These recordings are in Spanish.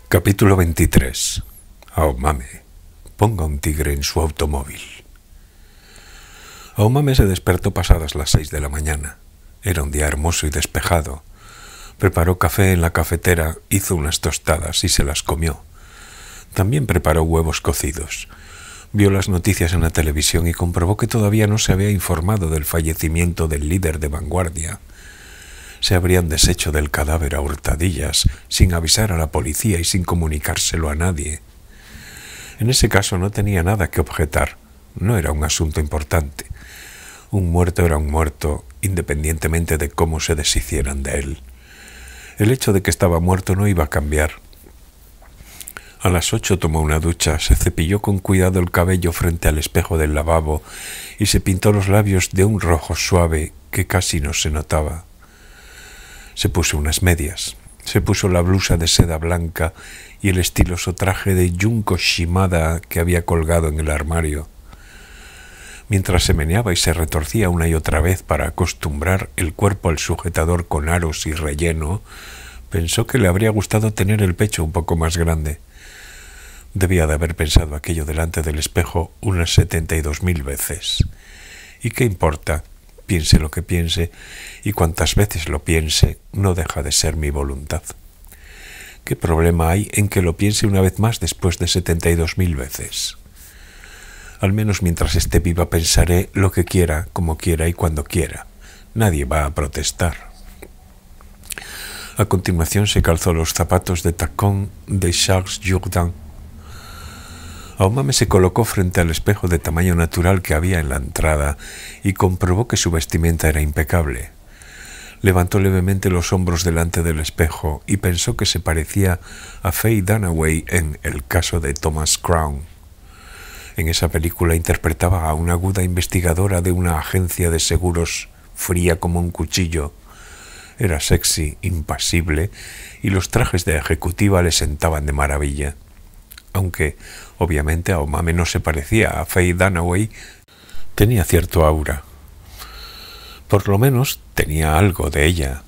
Capítulo 23. Aomame. Ponga un tigre en su automóvil. Aomame se despertó pasadas las 6 de la mañana. Era un día hermoso y despejado. Preparó café en la cafetera, hizo unas tostadas y se las comió. También preparó huevos cocidos. Vio las noticias en la televisión y comprobó que todavía no se había informado del fallecimiento del líder de vanguardia. Se habrían deshecho del cadáver a hurtadillas, sin avisar a la policía y sin comunicárselo a nadie. En ese caso no tenía nada que objetar. No era un asunto importante. Un muerto era un muerto, independientemente de cómo se deshicieran de él. El hecho de que estaba muerto no iba a cambiar. A las 8 tomó una ducha, se cepilló con cuidado el cabello frente al espejo del lavabo y se pintó los labios de un rojo suave que casi no se notaba. Se puso unas medias, se puso la blusa de seda blanca y el estiloso traje de Junko Shimada que había colgado en el armario. Mientras se meneaba y se retorcía una y otra vez para acostumbrar el cuerpo al sujetador con aros y relleno, pensó que le habría gustado tener el pecho un poco más grande. Debía de haber pensado aquello delante del espejo unas 72.000 veces. ¿Y qué importa? Piense lo que piense, y cuantas veces lo piense, no deja de ser mi voluntad. ¿Qué problema hay en que lo piense una vez más después de 72.000 veces? Al menos mientras esté viva pensaré lo que quiera, como quiera y cuando quiera. Nadie va a protestar. A continuación se calzó los zapatos de tacón de Charles Jourdan. Aomame se colocó frente al espejo de tamaño natural que había en la entrada y comprobó que su vestimenta era impecable. Levantó levemente los hombros delante del espejo y pensó que se parecía a Faye Dunaway en El caso de Thomas Crown. En esa película interpretaba a una aguda investigadora de una agencia de seguros fría como un cuchillo. Era sexy, impasible, y los trajes de ejecutiva le sentaban de maravilla. Aunque, obviamente, Aomame no se parecía a Faye Dunaway, tenía cierto aura. Por lo menos tenía algo de ella,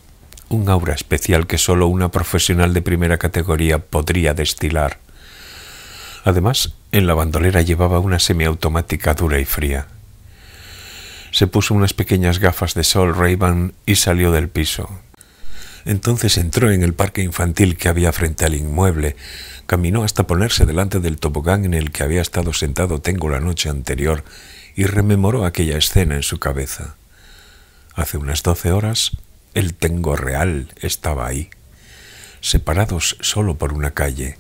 un aura especial que solo una profesional de primera categoría podría destilar. Además, en la bandolera llevaba una semiautomática dura y fría. Se puso unas pequeñas gafas de sol Ray-Ban y salió del piso. Entonces entró en el parque infantil que había frente al inmueble, caminó hasta ponerse delante del tobogán en el que había estado sentado Tengo la noche anterior y rememoró aquella escena en su cabeza. Hace unas 12 horas, el Tengo real estaba ahí, separados solo por una calle.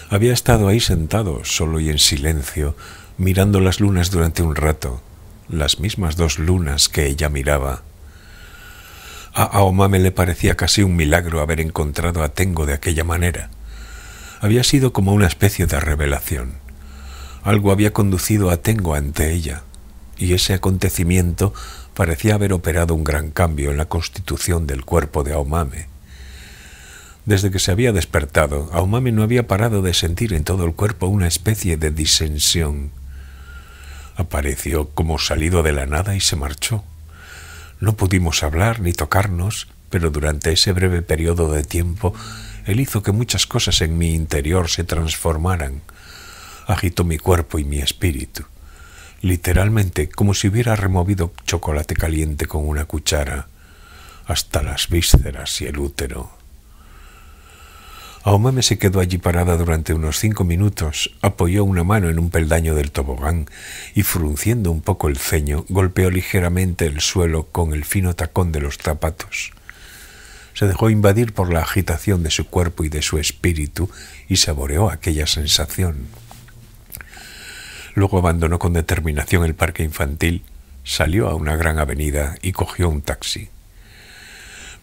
Había estado ahí sentado, solo y en silencio, mirando las lunas durante un rato, las mismas 2 lunas que ella miraba. A Aomame le parecía casi un milagro haber encontrado a Tengo de aquella manera. Había sido como una especie de revelación. Algo había conducido a Tengo ante ella, y ese acontecimiento parecía haber operado un gran cambio en la constitución del cuerpo de Aomame. Desde que se había despertado, Aomame no había parado de sentir en todo el cuerpo una especie de disensión. Apareció como salido de la nada y se marchó. No pudimos hablar ni tocarnos, pero durante ese breve periodo de tiempo, él hizo que muchas cosas en mi interior se transformaran. Agitó mi cuerpo y mi espíritu, literalmente como si hubiera removido chocolate caliente con una cuchara, hasta las vísceras y el útero. Aomame se quedó allí parada durante unos 5 minutos, apoyó una mano en un peldaño del tobogán y, frunciendo un poco el ceño, golpeó ligeramente el suelo con el fino tacón de los zapatos. Se dejó invadir por la agitación de su cuerpo y de su espíritu y saboreó aquella sensación. Luego abandonó con determinación el parque infantil, salió a una gran avenida y cogió un taxi.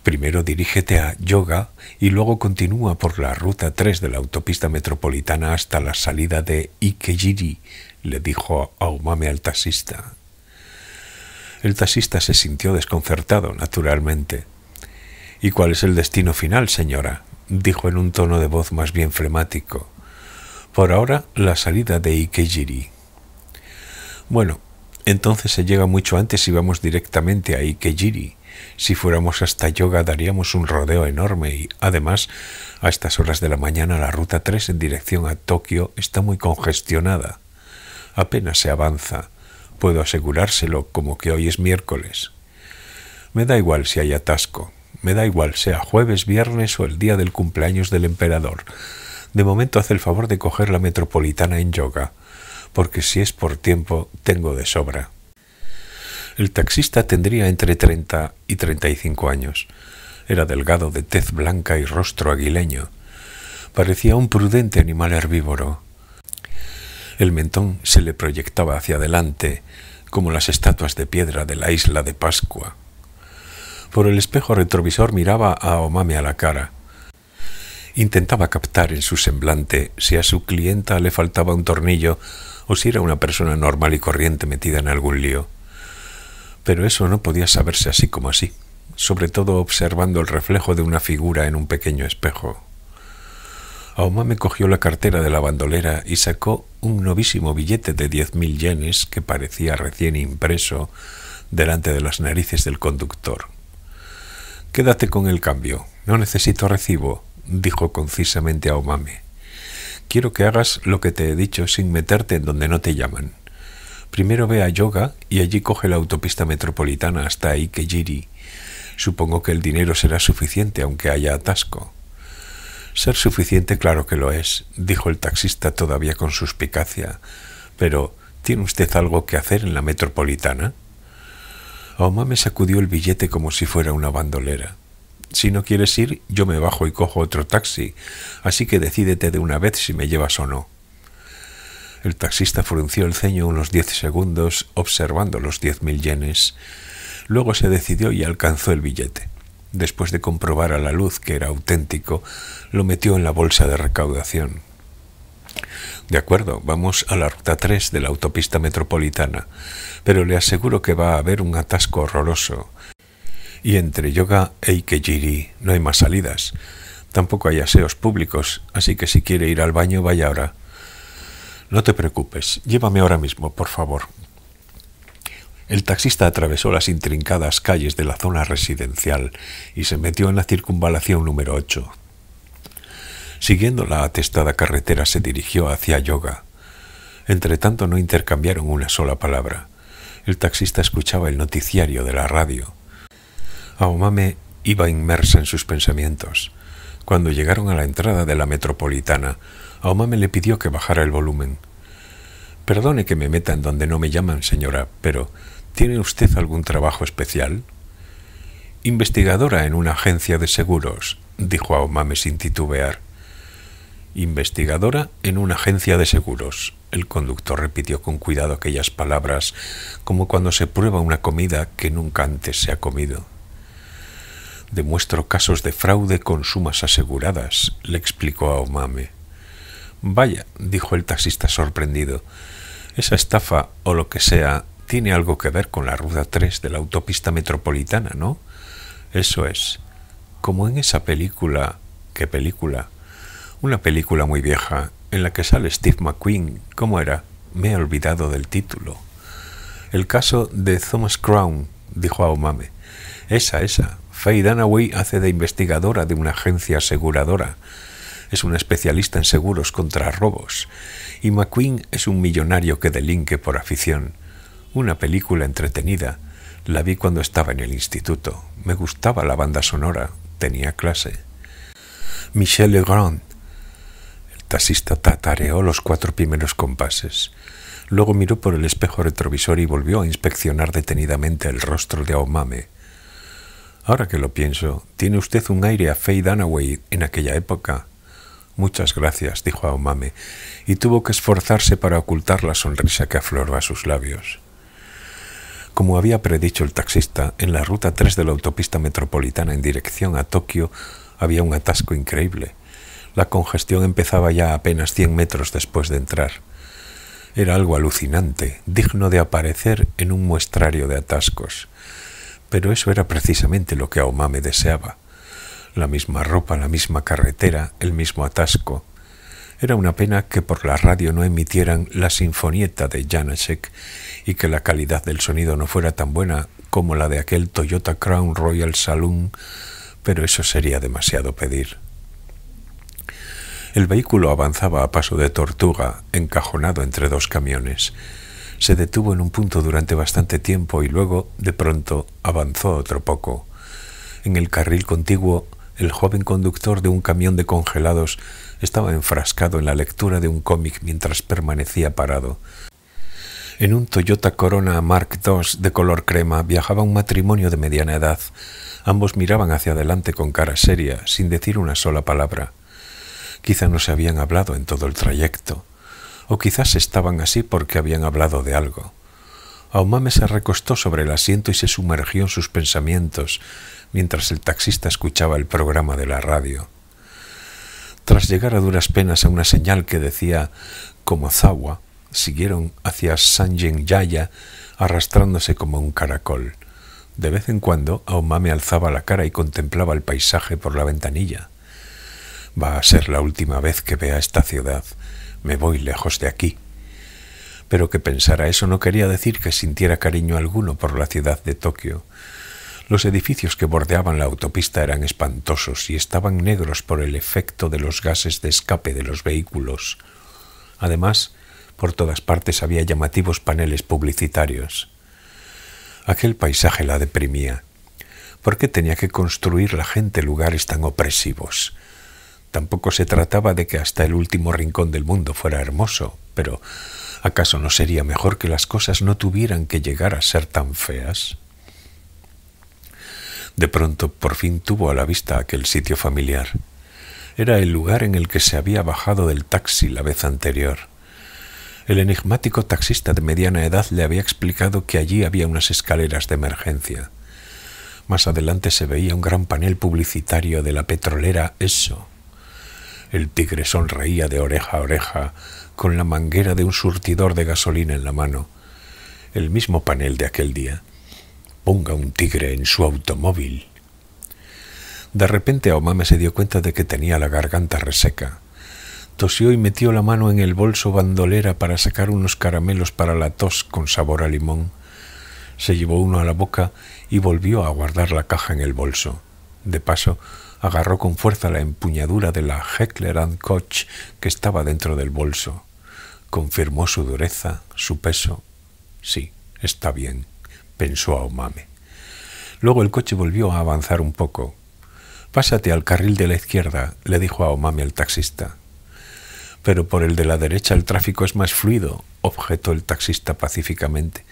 Primero dirígete a Yoga y luego continúa por la ruta 3 de la autopista metropolitana hasta la salida de Ikejiri, le dijo Aomame al taxista. El taxista se sintió desconcertado, naturalmente. «¿Y cuál es el destino final, señora?», dijo en un tono de voz más bien flemático. «Por ahora, la salida de Ikejiri». «Bueno, entonces se llega mucho antes y vamos directamente a Ikejiri. Si fuéramos hasta Yoga daríamos un rodeo enorme y, además, a estas horas de la mañana la ruta 3 en dirección a Tokio está muy congestionada. Apenas se avanza. Puedo asegurárselo como que hoy es miércoles. Me da igual si hay atasco. Me da igual sea jueves, viernes o el día del cumpleaños del emperador. De momento haz el favor de coger la metropolitana en Yoga, porque si es por tiempo, tengo de sobra. El taxista tendría entre 30 y 35 años. Era delgado, de tez blanca y rostro aguileño. Parecía un prudente animal herbívoro. El mentón se le proyectaba hacia adelante, como las estatuas de piedra de la isla de Pascua. Por el espejo retrovisor miraba a Aomame a la cara. Intentaba captar en su semblante si a su clienta le faltaba un tornillo o si era una persona normal y corriente metida en algún lío. Pero eso no podía saberse así como así, sobre todo observando el reflejo de una figura en un pequeño espejo. Aomame cogió la cartera de la bandolera y sacó un novísimo billete de 10.000 yenes que parecía recién impreso delante de las narices del conductor. «Quédate con el cambio, no necesito recibo», dijo concisamente Aomame. «Quiero que hagas lo que te he dicho sin meterte en donde no te llaman. Primero ve a Yoga y allí coge la autopista metropolitana hasta Ikejiri. Supongo que el dinero será suficiente aunque haya atasco». «Ser suficiente, claro que lo es», dijo el taxista todavía con suspicacia. «Pero, ¿tiene usted algo que hacer en la metropolitana?» Aomame sacudió el billete como si fuera una bandolera. «Si no quieres ir, yo me bajo y cojo otro taxi, así que decídete de una vez si me llevas o no». El taxista frunció el ceño unos 10 segundos observando los 10.000 yenes. Luego se decidió y alcanzó el billete. Después de comprobar a la luz que era auténtico, lo metió en la bolsa de recaudación. «De acuerdo, vamos a la ruta 3 de la autopista metropolitana, pero le aseguro que va a haber un atasco horroroso. Y entre Yoga e Ikejiri no hay más salidas. Tampoco hay aseos públicos, así que si quiere ir al baño, vaya ahora». «No te preocupes, llévame ahora mismo, por favor». El taxista atravesó las intrincadas calles de la zona residencial y se metió en la circunvalación número 8. Siguiendo la atestada carretera se dirigió hacia Yoga. Entretanto no intercambiaron una sola palabra. El taxista escuchaba el noticiario de la radio. Aomame iba inmersa en sus pensamientos. Cuando llegaron a la entrada de la metropolitana, Aomame le pidió que bajara el volumen. «Perdone que me meta en donde no me llaman, señora, pero ¿tiene usted algún trabajo especial?» «Investigadora en una agencia de seguros», dijo Aomame sin titubear. «Investigadora en una agencia de seguros». El conductor repitió con cuidado aquellas palabras, como cuando se prueba una comida que nunca antes se ha comido. «Demuestro casos de fraude con sumas aseguradas», le explicó Aomame. «Vaya», dijo el taxista sorprendido, «esa estafa o lo que sea tiene algo que ver con la ruta 3 de la autopista metropolitana, ¿no?» «Eso es. Como en esa película». «¿Qué película?» «Una película muy vieja en la que sale Steve McQueen. ¿Cómo era? Me he olvidado del título». «El caso de Thomas Crown», dijo Aomame. «Esa. Faye Dunaway hace de investigadora de una agencia aseguradora. Es una especialista en seguros contra robos. Y McQueen es un millonario que delinque por afición. Una película entretenida. La vi cuando estaba en el instituto. Me gustaba la banda sonora. Tenía clase». «Michel Legrand». El taxista tatareó los 4 primeros compases. Luego miró por el espejo retrovisor y volvió a inspeccionar detenidamente el rostro de Aomame. «Ahora que lo pienso, tiene usted un aire a Faye Dunaway en aquella época». «Muchas gracias», dijo Aomame, y tuvo que esforzarse para ocultar la sonrisa que afloró a sus labios. Como había predicho el taxista, en la ruta 3 de la autopista metropolitana en dirección a Tokio había un atasco increíble. La congestión empezaba ya apenas 100 metros después de entrar. Era algo alucinante, digno de aparecer en un muestrario de atascos. Pero eso era precisamente lo que Aomame deseaba. La misma ropa, la misma carretera, el mismo atasco. Era una pena que por la radio no emitieran la sinfonieta de Janáček y que la calidad del sonido no fuera tan buena como la de aquel Toyota Crown Royal Saloon, pero eso sería demasiado pedir. El vehículo avanzaba a paso de tortuga, encajonado entre dos camiones. Se detuvo en un punto durante bastante tiempo y luego, de pronto, avanzó otro poco. En el carril contiguo, el joven conductor de un camión de congelados estaba enfrascado en la lectura de un cómic mientras permanecía parado. En un Toyota Corona Mark II de color crema viajaba un matrimonio de mediana edad. Ambos miraban hacia adelante con cara seria, sin decir una sola palabra. Quizá no se habían hablado en todo el trayecto, o quizás estaban así porque habían hablado de algo. Aumame se recostó sobre el asiento y se sumergió en sus pensamientos, mientras el taxista escuchaba el programa de la radio. Tras llegar a duras penas a una señal que decía Komozawa, siguieron hacia Sanjay-Jaya arrastrándose como un caracol. De vez en cuando, Aumame alzaba la cara y contemplaba el paisaje por la ventanilla. Va a ser la última vez que vea esta ciudad. Me voy lejos de aquí. Pero que pensara eso no quería decir que sintiera cariño alguno por la ciudad de Tokio. Los edificios que bordeaban la autopista eran espantosos y estaban negros por el efecto de los gases de escape de los vehículos. Además, por todas partes había llamativos paneles publicitarios. Aquel paisaje la deprimía. ¿Por qué tenía que construir la gente lugares tan opresivos? Tampoco se trataba de que hasta el último rincón del mundo fuera hermoso, pero ¿acaso no sería mejor que las cosas no tuvieran que llegar a ser tan feas? De pronto, por fin tuvo a la vista aquel sitio familiar. Era el lugar en el que se había bajado del taxi la vez anterior. El enigmático taxista de mediana edad le había explicado que allí había unas escaleras de emergencia. Más adelante se veía un gran panel publicitario de la petrolera Esso. El tigre sonreía de oreja a oreja con la manguera de un surtidor de gasolina en la mano. El mismo panel de aquel día. Ponga un tigre en su automóvil. De repente Aomame se dio cuenta de que tenía la garganta reseca. Tosió y metió la mano en el bolso bandolera para sacar unos caramelos para la tos con sabor a limón. Se llevó uno a la boca y volvió a guardar la caja en el bolso. De paso, agarró con fuerza la empuñadura de la Heckler & Koch que estaba dentro del bolso. Confirmó su dureza, su peso. Sí, está bien, pensó Aomame. Luego el coche volvió a avanzar un poco. «Pásate al carril de la izquierda», le dijo Aomame al taxista. «Pero por el de la derecha el tráfico es más fluido», objetó el taxista pacíficamente.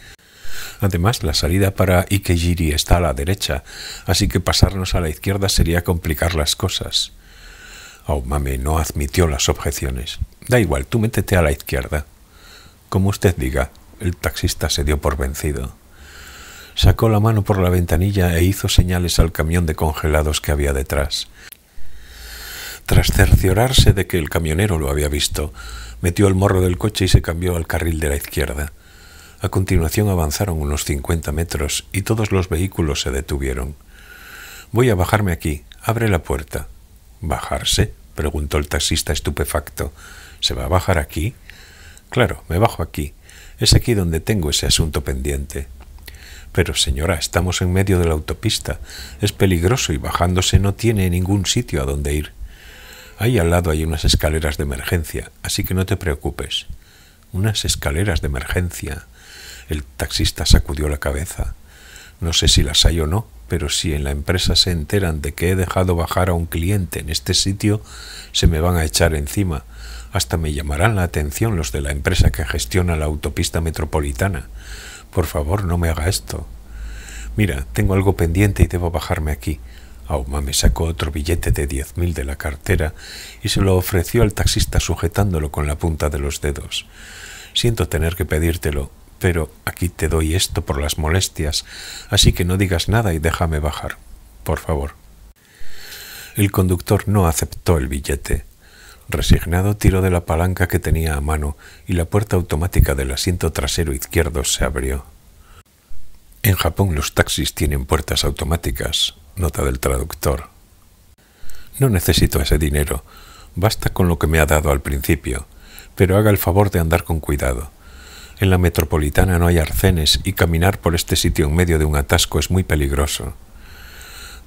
«Además, la salida para Ikejiri está a la derecha, así que pasarnos a la izquierda sería complicar las cosas». Aomame no admitió las objeciones. «Da igual, tú métete a la izquierda». «Como usted diga», el taxista se dio por vencido. Sacó la mano por la ventanilla e hizo señales al camión de congelados que había detrás. Tras cerciorarse de que el camionero lo había visto, metió el morro del coche y se cambió al carril de la izquierda. A continuación avanzaron unos 50 metros y todos los vehículos se detuvieron. «Voy a bajarme aquí. Abre la puerta». «¿Bajarse?», preguntó el taxista estupefacto. «¿Se va a bajar aquí?» «Claro, me bajo aquí. Es aquí donde tengo ese asunto pendiente». «Pero señora, estamos en medio de la autopista. Es peligroso y bajándose no tiene ningún sitio a donde ir. Ahí al lado hay unas escaleras de emergencia, así que no te preocupes». «¿Unas escaleras de emergencia?» El taxista sacudió la cabeza. «No sé si las hay o no, pero si en la empresa se enteran de que he dejado bajar a un cliente en este sitio, se me van a echar encima. Hasta me llamarán la atención los de la empresa que gestiona la autopista metropolitana. Por favor, no me haga esto». «Mira, tengo algo pendiente y debo bajarme aquí». Aomame sacó otro billete de 10.000 de la cartera y se lo ofreció al taxista sujetándolo con la punta de los dedos. «Siento tener que pedírtelo, pero aquí te doy esto por las molestias, así que no digas nada y déjame bajar, por favor». El conductor no aceptó el billete. Resignado, tiró de la palanca que tenía a mano y la puerta automática del asiento trasero izquierdo se abrió. «En Japón los taxis tienen puertas automáticas», nota del traductor. «No necesito ese dinero. Basta con lo que me ha dado al principio, pero haga el favor de andar con cuidado. En la metropolitana no hay arcenes y caminar por este sitio en medio de un atasco es muy peligroso.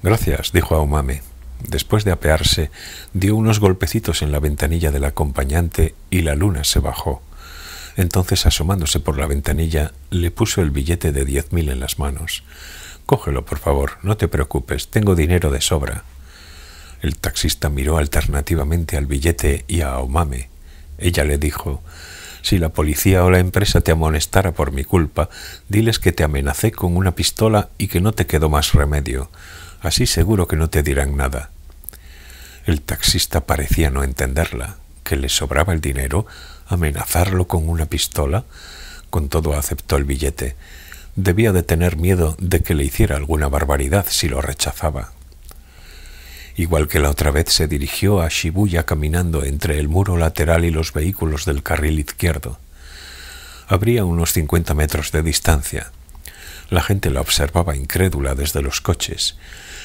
Gracias, dijo Aomame. Después de apearse, dio unos golpecitos en la ventanilla del acompañante y la luna se bajó. Entonces, asomándose por la ventanilla, le puso el billete de 10.000 en las manos. Cógelo, por favor, no te preocupes, tengo dinero de sobra. El taxista miró alternativamente al billete y a Aomame. Ella le dijo: si la policía o la empresa te amonestara por mi culpa, diles que te amenacé con una pistola y que no te quedó más remedio. Así seguro que no te dirán nada. El taxista parecía no entenderla. ¿Que le sobraba el dinero? ¿Amenazarlo con una pistola? Con todo aceptó el billete. Debía de tener miedo de que le hiciera alguna barbaridad si lo rechazaba. Igual que la otra vez, se dirigió a Shibuya caminando entre el muro lateral y los vehículos del carril izquierdo. Habría unos 50 metros de distancia. La gente la observaba incrédula desde los coches,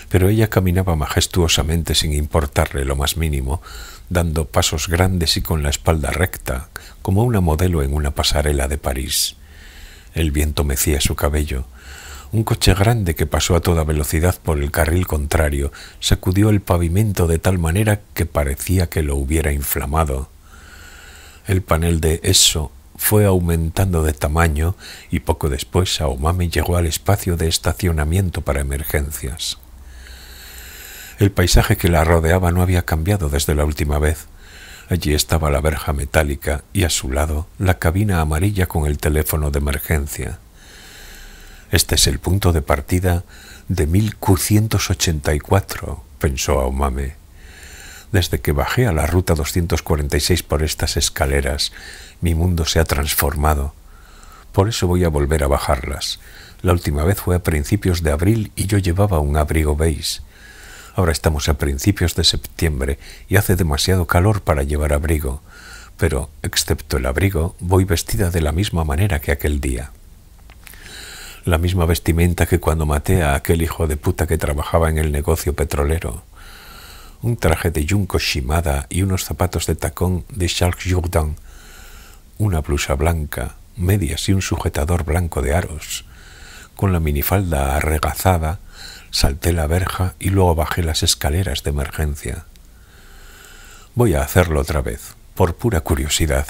pero ella caminaba majestuosamente sin importarle lo más mínimo, dando pasos grandes y con la espalda recta, como una modelo en una pasarela de París. El viento mecía su cabello. Un coche grande que pasó a toda velocidad por el carril contrario sacudió el pavimento de tal manera que parecía que lo hubiera inflamado. El panel de Esso fue aumentando de tamaño y poco después Aomame llegó al espacio de estacionamiento para emergencias. El paisaje que la rodeaba no había cambiado desde la última vez. Allí estaba la verja metálica y a su lado la cabina amarilla con el teléfono de emergencia. Este es el punto de partida de 1584, pensó Aomame. Desde que bajé a la ruta 246 por estas escaleras, mi mundo se ha transformado. Por eso voy a volver a bajarlas. La última vez fue a principios de abril y yo llevaba un abrigo beige. Ahora estamos a principios de septiembre y hace demasiado calor para llevar abrigo, pero, excepto el abrigo, voy vestida de la misma manera que aquel día. La misma vestimenta que cuando maté a aquel hijo de puta que trabajaba en el negocio petrolero. Un traje de Junko Shimada y unos zapatos de tacón de Charles Jourdan, una blusa blanca, medias y un sujetador blanco de aros. Con la minifalda arregazada, salté la verja y luego bajé las escaleras de emergencia. Voy a hacerlo otra vez, por pura curiosidad.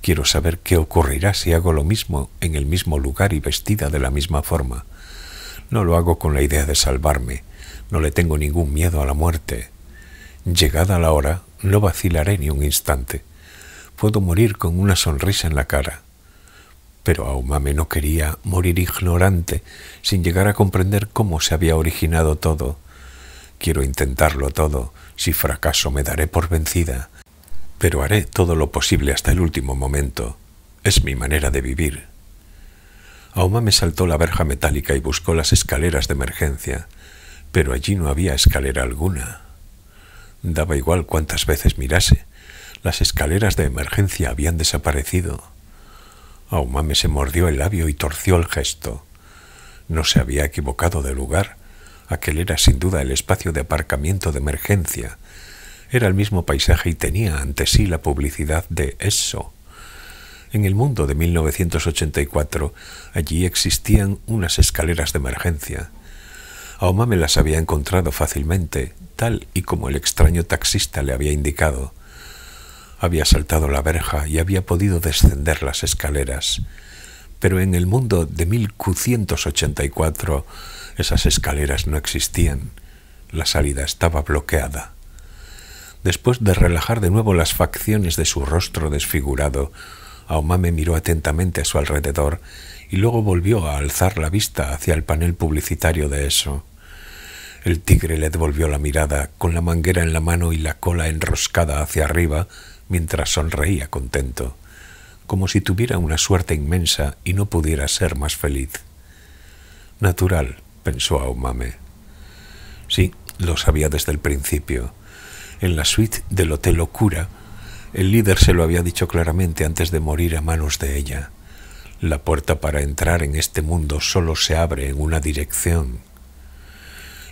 Quiero saber qué ocurrirá si hago lo mismo en el mismo lugar y vestida de la misma forma. No lo hago con la idea de salvarme, no le tengo ningún miedo a la muerte. Llegada la hora, no vacilaré ni un instante. Puedo morir con una sonrisa en la cara. Pero Aomame no quería morir ignorante, sin llegar a comprender cómo se había originado todo. Quiero intentarlo todo. Si fracaso me daré por vencida. Pero haré todo lo posible hasta el último momento. Es mi manera de vivir. Aomame saltó la verja metálica y buscó las escaleras de emergencia, pero allí no había escalera alguna. Daba igual cuántas veces mirase. Las escaleras de emergencia habían desaparecido. Aomame se mordió el labio y torció el gesto. No se había equivocado de lugar. Aquel era sin duda el espacio de aparcamiento de emergencia. Era el mismo paisaje y tenía ante sí la publicidad de Esso. En el mundo de 1984, allí existían unas escaleras de emergencia. Aomame las había encontrado fácilmente, tal y como el extraño taxista le había indicado. Había saltado la verja y había podido descender las escaleras. Pero en el mundo de 1584, esas escaleras no existían. La salida estaba bloqueada. Después de relajar de nuevo las facciones de su rostro desfigurado, Aomame miró atentamente a su alrededor y luego volvió a alzar la vista hacia el panel publicitario de Esso. El tigre le devolvió la mirada con la manguera en la mano y la cola enroscada hacia arriba mientras sonreía contento, como si tuviera una suerte inmensa y no pudiera ser más feliz. Natural, pensó Aomame. Sí, lo sabía desde el principio. En la suite del Hotel Okura, el líder se lo había dicho claramente antes de morir a manos de ella. La puerta para entrar en este mundo solo se abre en una dirección.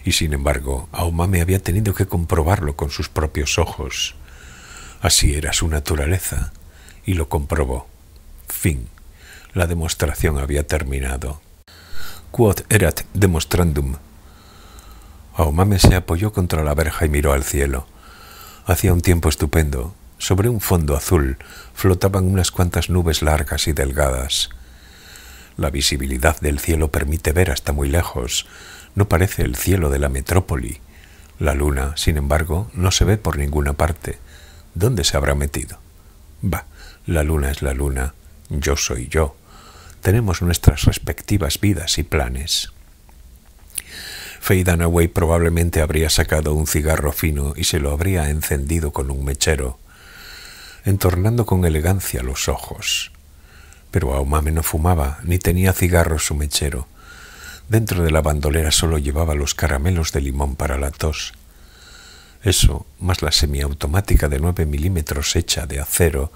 Y sin embargo, Aomame había tenido que comprobarlo con sus propios ojos. Así era su naturaleza, y lo comprobó. Fin. La demostración había terminado. Quod erat demonstrandum. Aomame se apoyó contra la verja y miró al cielo. Hacía un tiempo estupendo. Sobre un fondo azul flotaban unas cuantas nubes largas y delgadas. La visibilidad del cielo permite ver hasta muy lejos. No parece el cielo de la metrópoli. La luna, sin embargo, no se ve por ninguna parte. ¿Dónde se habrá metido? Bah, la luna es la luna. Yo soy yo. Tenemos nuestras respectivas vidas y planes. Faye Dunaway probablemente habría sacado un cigarro fino y se lo habría encendido con un mechero, entornando con elegancia los ojos. Pero Aomame no fumaba, ni tenía cigarros su mechero. Dentro de la bandolera solo llevaba los caramelos de limón para la tos. Eso, más la semiautomática de 9 milímetros hecha de acero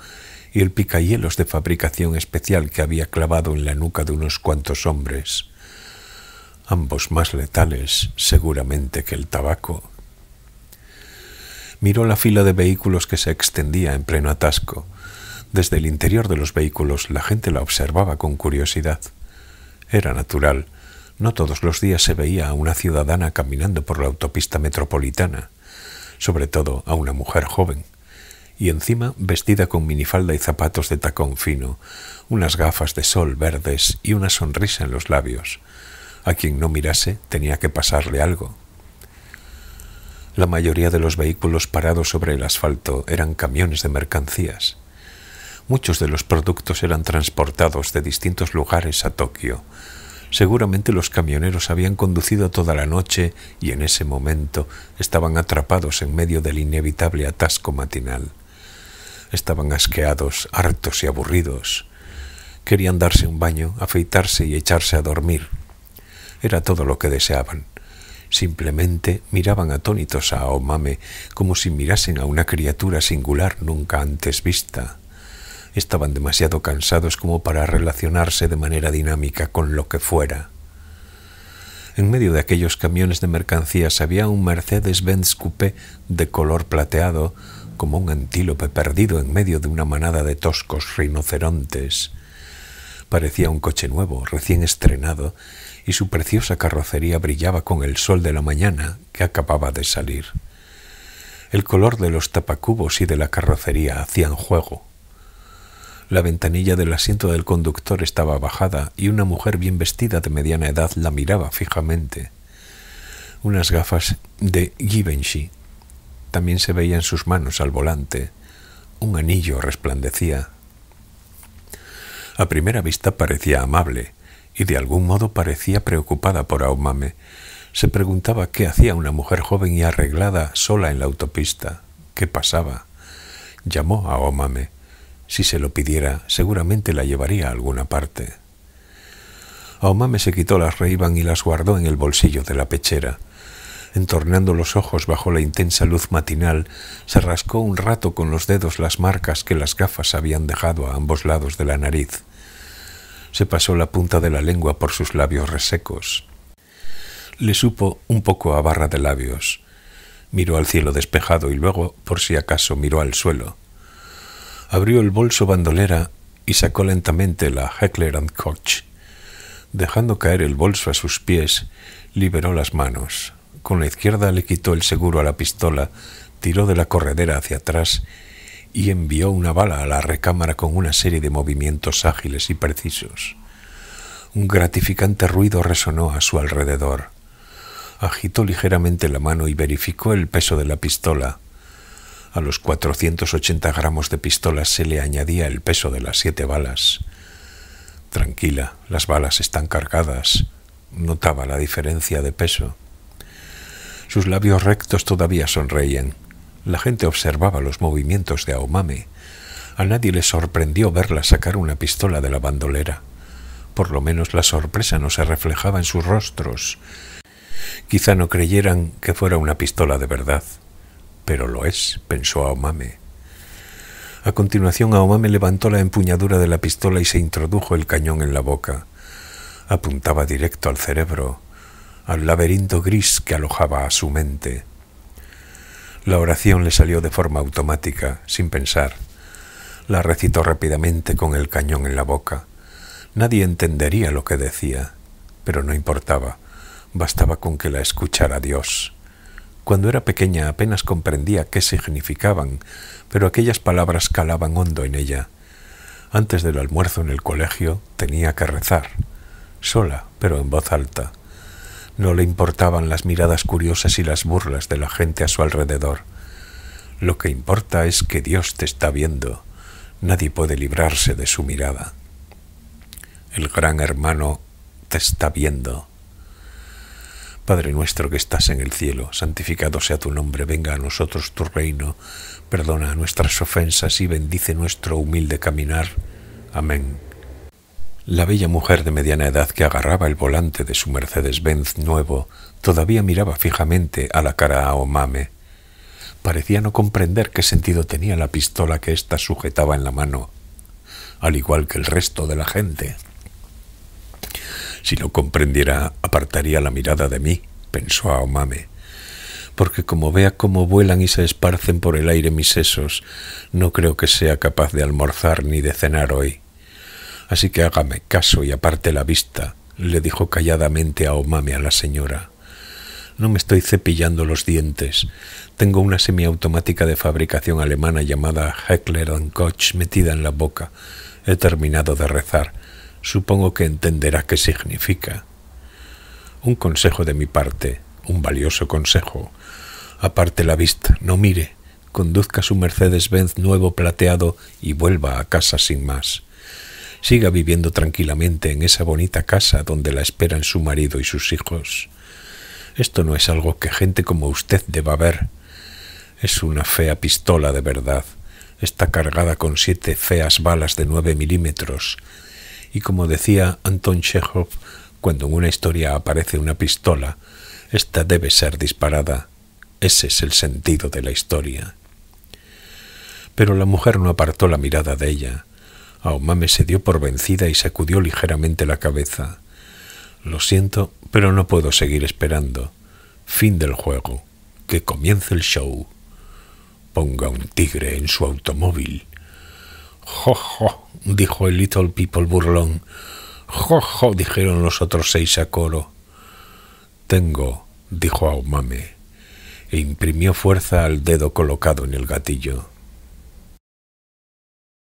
y el picahielos de fabricación especial que había clavado en la nuca de unos cuantos hombres. Ambos más letales, seguramente, que el tabaco. Miró la fila de vehículos que se extendía en pleno atasco. Desde el interior de los vehículos la gente la observaba con curiosidad. Era natural. No todos los días se veía a una ciudadana caminando por la autopista metropolitana, sobre todo a una mujer joven, y encima vestida con minifalda y zapatos de tacón fino, unas gafas de sol verdes y una sonrisa en los labios. A quien no mirase tenía que pasarle algo. La mayoría de los vehículos parados sobre el asfalto eran camiones de mercancías. Muchos de los productos eran transportados de distintos lugares a Tokio. Seguramente los camioneros habían conducido toda la noche y en ese momento estaban atrapados en medio del inevitable atasco matinal. Estaban asqueados, hartos y aburridos. Querían darse un baño, afeitarse y echarse a dormir. Era todo lo que deseaban. Simplemente miraban atónitos a Aomame como si mirasen a una criatura singular nunca antes vista. Estaban demasiado cansados como para relacionarse de manera dinámica con lo que fuera. En medio de aquellos camiones de mercancías había un Mercedes-Benz Coupé de color plateado, como un antílope perdido en medio de una manada de toscos rinocerontes. Parecía un coche nuevo, recién estrenado, y su preciosa carrocería brillaba con el sol de la mañana que acababa de salir. El color de los tapacubos y de la carrocería hacían juego. La ventanilla del asiento del conductor estaba bajada y una mujer bien vestida de mediana edad la miraba fijamente. Unas gafas de Givenchy. También se veía en sus manos al volante. Un anillo resplandecía. A primera vista parecía amable y de algún modo parecía preocupada por Aomame. Se preguntaba qué hacía una mujer joven y arreglada sola en la autopista. ¿Qué pasaba? Llamó a Aomame. Si se lo pidiera, seguramente la llevaría a alguna parte. Aomame se quitó las Ray-Ban y las guardó en el bolsillo de la pechera. Entornando los ojos bajo la intensa luz matinal, se rascó un rato con los dedos las marcas que las gafas habían dejado a ambos lados de la nariz. Se pasó la punta de la lengua por sus labios resecos. Le supo un poco a barra de labios. Miró al cielo despejado y luego, por si acaso, miró al suelo. Abrió el bolso bandolera y sacó lentamente la Heckler & Koch. Dejando caer el bolso a sus pies, liberó las manos. Con la izquierda le quitó el seguro a la pistola, tiró de la corredera hacia atrás y envió una bala a la recámara con una serie de movimientos ágiles y precisos. Un gratificante ruido resonó a su alrededor. Agitó ligeramente la mano y verificó el peso de la pistola. A los 480 gramos de pistola se le añadía el peso de las 7 balas. Tranquila, las balas están cargadas. Notaba la diferencia de peso. Sus labios rectos todavía sonreían. La gente observaba los movimientos de Aomame. A nadie le sorprendió verla sacar una pistola de la bandolera. Por lo menos la sorpresa no se reflejaba en sus rostros. Quizá no creyeran que fuera una pistola de verdad. Pero lo es, pensó Aomame. A continuación, Aomame levantó la empuñadura de la pistola y se introdujo el cañón en la boca. Apuntaba directo al cerebro, al laberinto gris que alojaba a su mente. La oración le salió de forma automática, sin pensar. La recitó rápidamente con el cañón en la boca. Nadie entendería lo que decía, pero no importaba, bastaba con que la escuchara Dios. Cuando era pequeña apenas comprendía qué significaban, pero aquellas palabras calaban hondo en ella. Antes del almuerzo en el colegio tenía que rezar, sola, pero en voz alta. No le importaban las miradas curiosas y las burlas de la gente a su alrededor. Lo que importa es que Dios te está viendo. Nadie puede librarse de su mirada. El gran hermano te está viendo. Padre nuestro que estás en el cielo, santificado sea tu nombre, venga a nosotros tu reino, perdona nuestras ofensas y bendice nuestro humilde caminar. Amén. La bella mujer de mediana edad que agarraba el volante de su Mercedes-Benz nuevo todavía miraba fijamente a la cara a Omame. Parecía no comprender qué sentido tenía la pistola que ésta sujetaba en la mano, al igual que el resto de la gente. Si lo comprendiera, apartaría la mirada de mí, pensó Omame, porque como vea cómo vuelan y se esparcen por el aire mis sesos, no creo que sea capaz de almorzar ni de cenar hoy. Así que hágame caso y aparte la vista, le dijo calladamente a Omame a la señora. No me estoy cepillando los dientes. Tengo una semiautomática de fabricación alemana llamada Heckler & Koch metida en la boca. He terminado de rezar. Supongo que entenderá qué significa. Un consejo de mi parte, un valioso consejo. Aparte la vista, no mire, conduzca su Mercedes-Benz nuevo plateado y vuelva a casa sin más. Siga viviendo tranquilamente en esa bonita casa donde la esperan su marido y sus hijos. Esto no es algo que gente como usted deba ver. Es una fea pistola de verdad. Está cargada con 7 feas balas de 9 milímetros. Y como decía Anton Chekhov, cuando en una historia aparece una pistola, esta debe ser disparada. Ese es el sentido de la historia. Pero la mujer no apartó la mirada de ella. Omame se dio por vencida y sacudió ligeramente la cabeza. Lo siento, pero no puedo seguir esperando. Fin del juego. Que comience el show. Ponga un tigre en su automóvil. «Jo, jo», dijo el Little People burlón. «Jo, jo», dijeron los otros 6 a coro. «Tengo», dijo Omame, e imprimió fuerza al dedo colocado en el gatillo.